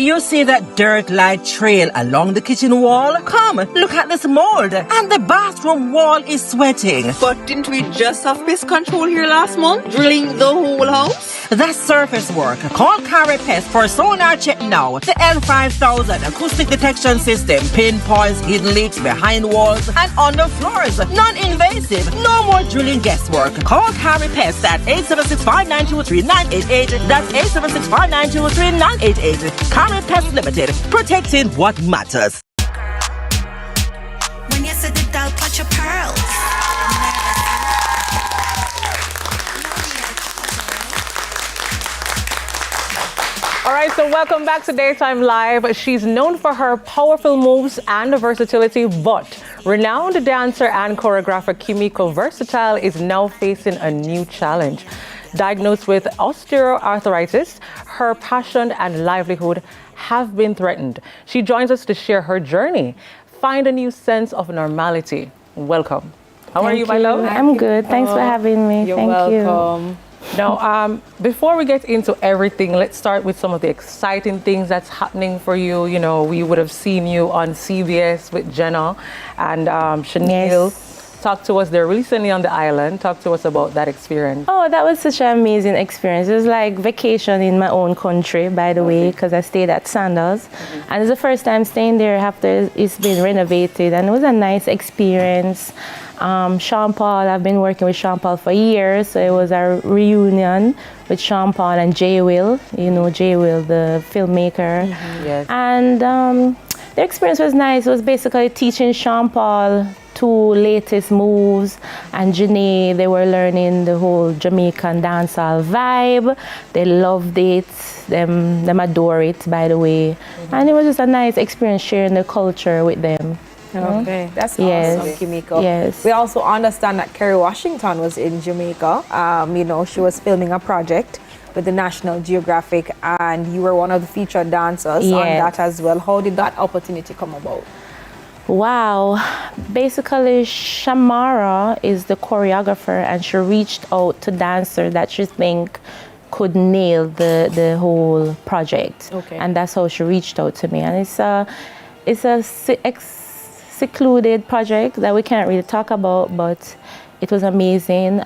You see that dirt-like trail along the kitchen wall? Come, look at this mold. And the bathroom wall is sweating. But didn't we just have pest control here last month? Drilling the whole house? That's surface work. Call Pest for sonar check now. The L5000 acoustic detection system pinpoints hidden leaks behind walls and under floors. Non-invasive. No more drilling guesswork. Call Pest at 876-592-3988. That's 876-592-3988. Pest Limited, protecting what matters. When you said it, I'll touch your pearls. All right, so welcome back to Daytime Live. She's known for her powerful moves and versatility, but renowned dancer and choreographer Kimiko Versatile is now facing a new challenge. Diagnosed with osteoarthritis, her passion and livelihood have been threatened. She joins us to share her journey, find a new sense of normality. Welcome. How are you, my love? I'm good. Thanks for having me. You're Thank welcome. you. Now, before we get into everything, let's start with some of the exciting things that's happening for you. You know, we would have seen you on CBS with Jenna and Chanel. Yes. Talk to us. They're recently on the island. Talk to us about that experience. Oh, that was such an amazing experience. It was like vacation in my own country, by the way, because I stayed at Sandals. And it's the first time staying there after it's been renovated. And it was a nice experience. Sean Paul, I've been working with Sean Paul for years. So it was a reunion with Sean Paul and Jay Will, you know, Jay Will, the filmmaker. Yes. And the experience was nice. It was basically teaching Sean Paul two latest moves, and Janae, they were learning the whole Jamaican dancehall vibe. They loved it. Them adore it, by the way. And it was just a nice experience sharing the culture with them. Okay, that's Yes. awesome, Kimiko. Yes. We also understand that Kerry Washington was in Jamaica. You know, she was filming a project with the National Geographic, and you were one of the featured dancers on Yes. that as well. How did that opportunity come about? Wow. Basically, Shamara is the choreographer, and she reached out to dancers that she think could nail the whole project. Okay. And that's how she reached out to me. And it's a secluded project that we can't really talk about, but it was amazing.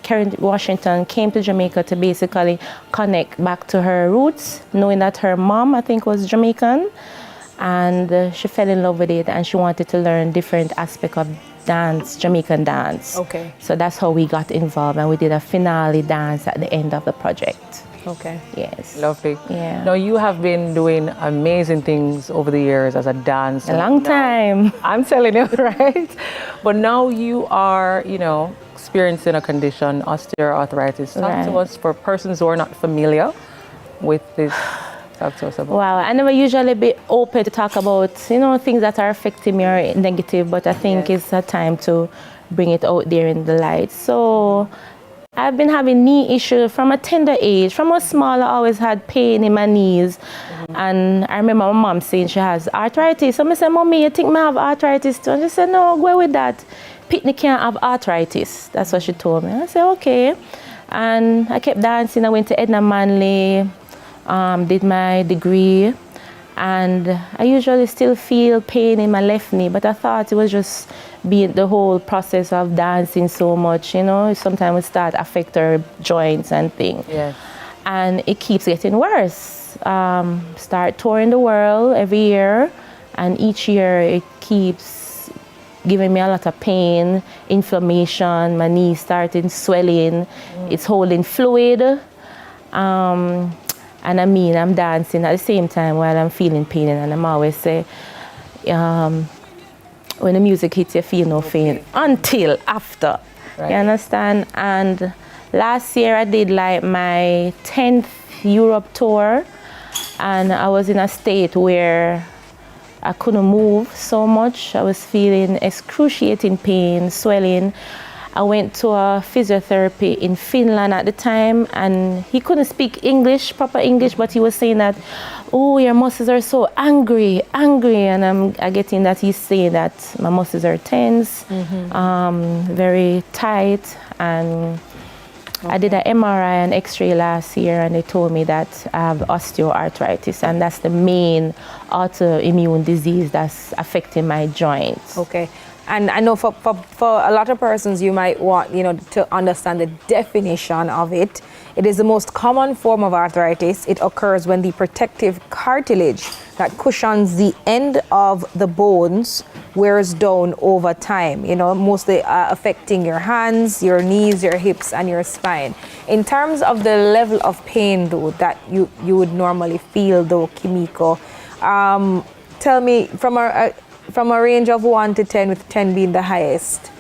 Kerry Washington came to Jamaica to basically connect back to her roots, knowing that her mom, I think, was Jamaican. And she fell in love with it, and she wanted to learn different aspects of dance, Jamaican dance. Okay. So that's how we got involved, and we did a finale dance at the end of the project. Okay. Yes. Lovely. Yeah. Now, you have been doing amazing things over the years as a dancer. A long time. I'm telling you, right? But now you are, you know, experiencing a condition, osteoarthritis. Talk to Right. us, for persons who are not familiar with this. Talk to us about. Wow, I never usually be open to talk about, you know, things that are affecting me or negative, but I think it's a time to bring it out there in the light. So I've been having knee issues from a tender age. From a small, I always had pain in my knees. And I remember my mom saying she has arthritis. So I said, Mommy, you think I have arthritis too? And she said, no, go with that. Pitney can't have arthritis. That's what she told me. I said, okay. And I kept dancing. I went to Edna Manley. Did my degree, and I usually still feel pain in my left knee, but I thought it was just being the whole process of dancing so much, you know, sometimes it start affect our joints and things. Yes. And it keeps getting worse. Start touring the world every year, and each year it keeps giving me a lot of pain, inflammation, my knee starting swelling, it's holding fluid. And I mean, I'm dancing at the same time while I'm feeling pain, and I'm always say, when the music hits, you feel no pain until after. Right. You understand? And last year I did like my 10th Europe tour, and I was in a state where I couldn't move so much. I was feeling excruciating pain, swelling. I went to a physiotherapy in Finland at the time, and he couldn't speak English, proper English, but he was saying that, oh, your muscles are so angry, and I getting that he's saying that my muscles are tense, very tight, and I did an MRI and X-ray last year, and they told me that I have osteoarthritis, and that's the main autoimmune disease that's affecting my joints. Okay. And I know for a lot of persons, you might want, to understand the definition of it. It is the most common form of arthritis. It occurs when the protective cartilage that cushions the end of the bones wears down over time, mostly affecting your hands, your knees, your hips, and your spine. In terms of the level of pain, though, that you would normally feel, though, Kimiko, tell me, from a range of 1 to 10, with 10 being the highest,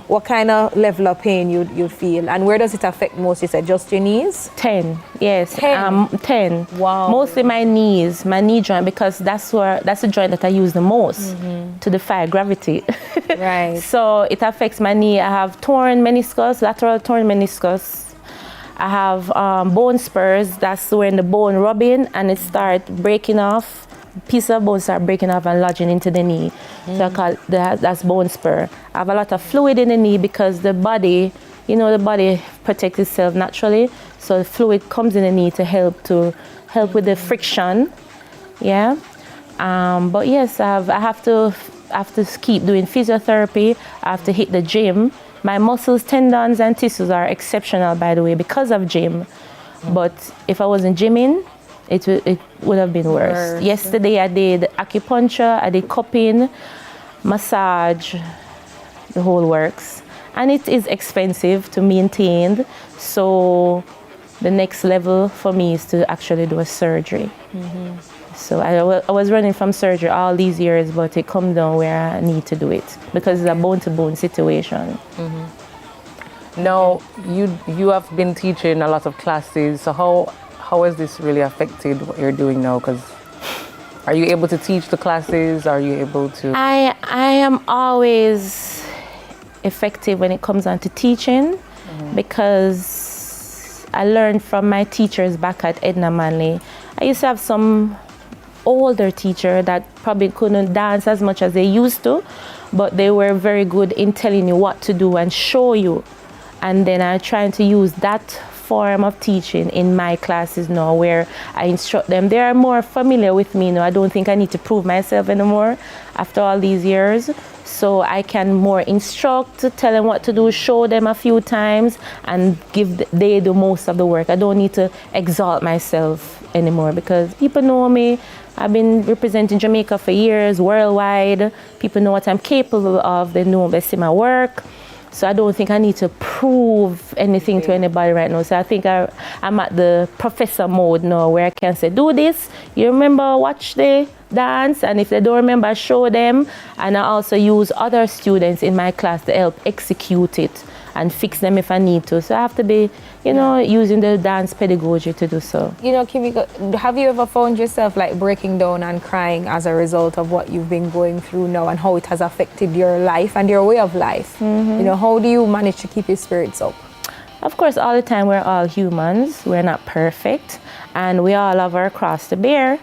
what kind of level of pain you'd feel, and where does it affect most? You said just your knees? 10, yes. 10? 10. Wow. Mostly my knees, my knee joint, because that's the joint that I use the most to defy gravity. Right. So it affects my knee. I have torn meniscus, lateral torn meniscus. I have bone spurs. That's when the bone rubbing and it starts breaking off. Piece of bone start breaking off and lodging into the knee. So I call that's bone spur. I have a lot of fluid in the knee because the body, the body protects itself naturally. So the fluid comes in the knee to help with the friction. Yeah. But yes, I have to keep doing physiotherapy. I have to hit the gym. My muscles, tendons, and tissues are exceptional, by the way, because of gym. But if I wasn't gymming, it would have been worse. Yesterday I did acupuncture, I did cupping, massage, the whole works. And it is expensive to maintain. So the next level for me is to actually do a surgery. So I was running from surgery all these years, but it comes down where I need to do it because it's a bone-to-bone situation. Now, you have been teaching a lot of classes, so how has this really affected what you're doing now? Because are you able to teach the classes? Are you able to? I am always effective when it comes on to teaching because I learned from my teachers back at Edna Manley. I used to have some older teacher that probably couldn't dance as much as they used to, but they were very good in telling you what to do and show you. And then I'm trying to use that form of teaching in my classes now where I instruct them. They are more familiar with me now. I don't think I need to prove myself anymore after all these years. So I can more instruct, tell them what to do, show them a few times, and they do most of the work. I don't need to exalt myself anymore because people know me. I've been representing Jamaica for years, worldwide. People know what I'm capable of. They know, they see my work. So I don't think I need to prove anything to anybody right now. So I think I'm at the professor mode now where I can say, do this, you remember, watch the dance, and if they don't remember, I show them. And I also use other students in my class to help execute it and fix them if I need to. So I have to be, using the dance pedagogy to do so. Kimiko, have you ever found yourself like breaking down and crying as a result of what you've been going through now and how it has affected your life and your way of life? How do you manage to keep your spirits up? Of course, all the time, we're all humans. We're not perfect, and we all have our cross to bear.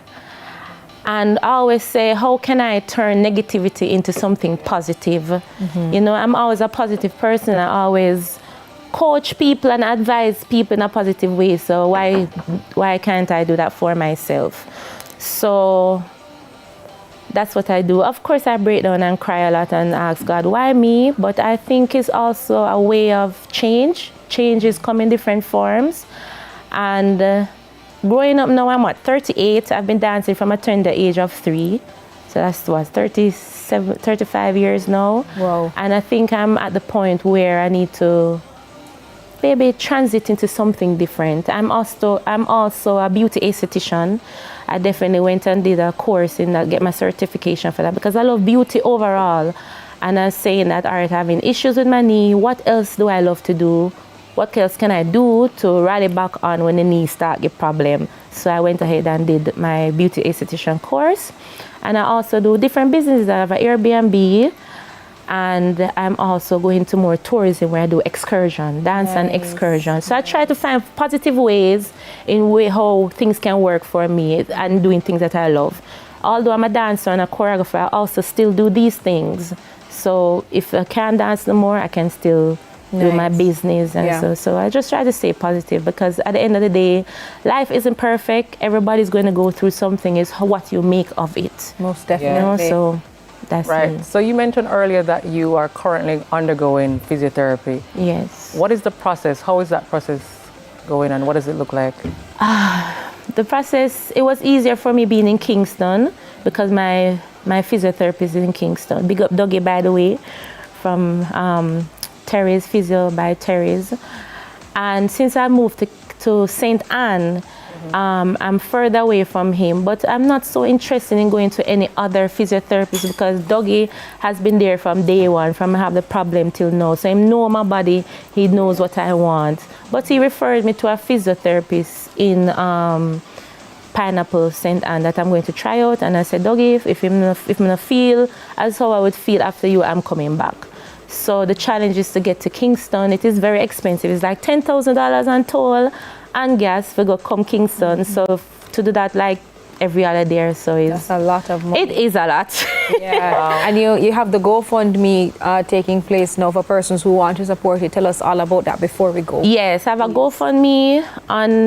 And I always say, how can I turn negativity into something positive? I'm always a positive person. I always coach people and advise people in a positive way. So why can't I do that for myself? So that's what I do. Of course, I break down and cry a lot and ask God, why me? But I think it's also a way of change. Change is come in different forms. And growing up now, I'm 38. I've been dancing from a tender age of 3. So that's 35 years now. Wow. And I think I'm at the point where I need to maybe transit into something different. I'm also a beauty esthetician. I definitely went and did a course in that, get my certification for that because I love beauty overall. And I'm saying that, all right, having issues with my knee, what else do I love to do? What else can I do to rally back on when the knee start get problem? So I went ahead and did my beauty esthetician course. And I also do different businesses. I have an Airbnb, and I'm also going to more tourism where I do excursion, dance and excursion. So I try to find positive ways in how things can work for me and doing things that I love. Although I'm a dancer and a choreographer, I also still do these things. So if I can't dance no more, I can still do my business and Yeah. so I just try to stay positive, because at the end of the day, life isn't perfect. Everybody's going to go through something. It's what you make of it. Most You know, definitely. so that's Right. me. So you mentioned earlier that you are currently undergoing physiotherapy. Yes. What is the process? How is that process going, and what does it look like? The process, it was easier for me being in Kingston, because my physiotherapist is in Kingston. Big up Dougie, by the way, from Terry's Physio by Terry's. And since I moved to St. Anne, I'm further away from him, but I'm not so interested in going to any other physiotherapist, because Dougie has been there from day one, from I have the problem till now. So he knows my body, he knows what I want. But he referred me to a physiotherapist in Pineapple, St. Anne, that I'm going to try out. And I said, Dougie, if I'm not feel as how I would feel after you, I'm coming back. So the challenge is to get to Kingston. It is very expensive. It's like $10,000 on toll and gas for go come Kingston. So to do that like every other day, so it's That's a lot of money. it is a lot. Yeah. And you have the GoFundMe taking place now for persons who want to support it. Tell us all about that before we go. Yes, I have a GoFundMe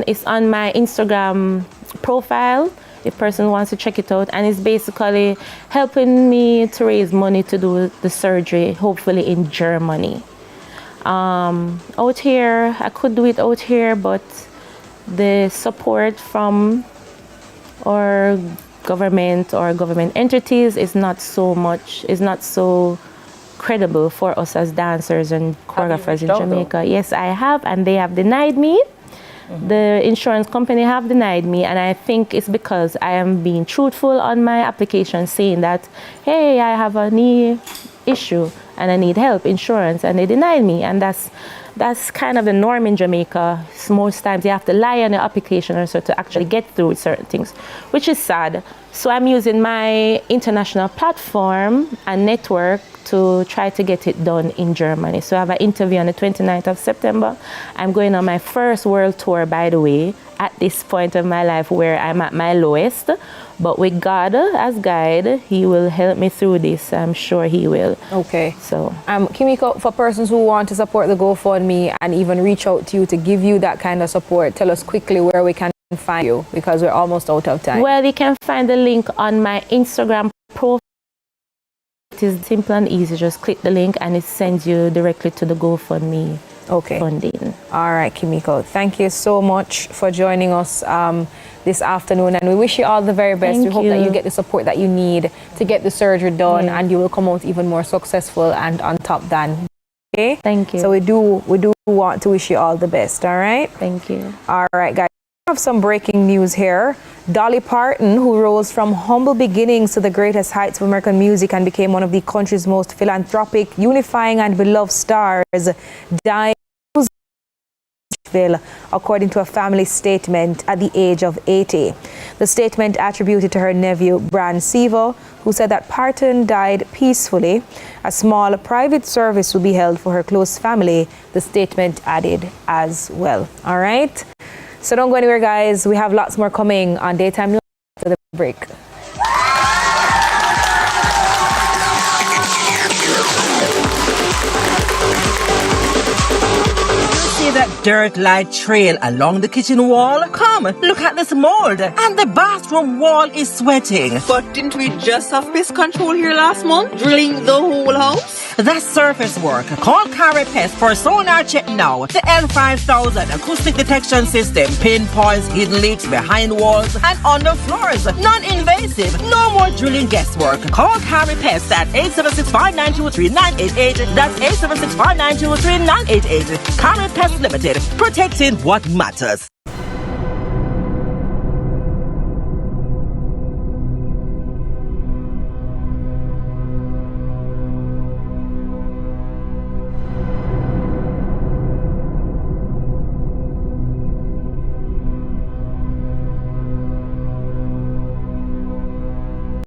it's on my Instagram profile. If person wants to check it out, and it's basically helping me to raise money to do the surgery, hopefully in Germany. Out here, I could do it out here, but the support from our government or government entities is not so credible for us as dancers and choreographers in Jamaica. Yes, I have, and they have denied me. The insurance company have denied me, and I think it's because I am being truthful on my application, saying that, hey, I have a knee issue and I need help, insurance, and they denied me. And that's kind of the norm in Jamaica. Most times you have to lie on your application or so to actually get through with certain things, which is sad. So I'm using my international platform and network to try to get it done in Germany. So I have an interview on the 29th of September. I'm going on my first world tour, by the way, at this point of my life where I'm at my lowest. But with God as guide, He will help me through this. I'm sure He will. Okay. So, Kimiko, for persons who want to support the GoFundMe and even reach out to you to give you that kind of support, tell us quickly where we can find you, because we're almost out of time. well, you can find the link on my Instagram profile. It is simple and easy. Just click the link and it sends you directly to the GoFundMe funding. All right, Kimiko. Thank you so much for joining us this afternoon, and we wish you all the very best. Thank we hope you. that you get the support that you need to get the surgery done, and you will come out even more successful and on top than. Okay? Thank you. So we do want to wish you all the best. All right. Thank you. All right, guys. We have some breaking news here. Dolly Parton, who rose from humble beginnings to the greatest heights of American music and became one of the country's most philanthropic, unifying and beloved stars, died in Nashville, according to a family statement, at the age of 80. The statement attributed to her nephew, Bran Seaver, who said that Parton died peacefully. A small private service will be held for her close family, the statement added as well. All right? So don't go anywhere, guys. We have lots more coming on Daytime Live after the break. See that dirt-like trail along the kitchen wall? Come, look at this mold. And the bathroom wall is sweating. But didn't we just have pest control here last month? Drilling the whole house? That's surface work. Call Pest for sonar check now. The L5000 acoustic detection system pinpoints hidden leaks behind walls and under floors. Non-invasive. No more drilling guesswork. Call Pest at 876-592-3988. That's 876-592-3988. Pest Limited. Protecting what matters.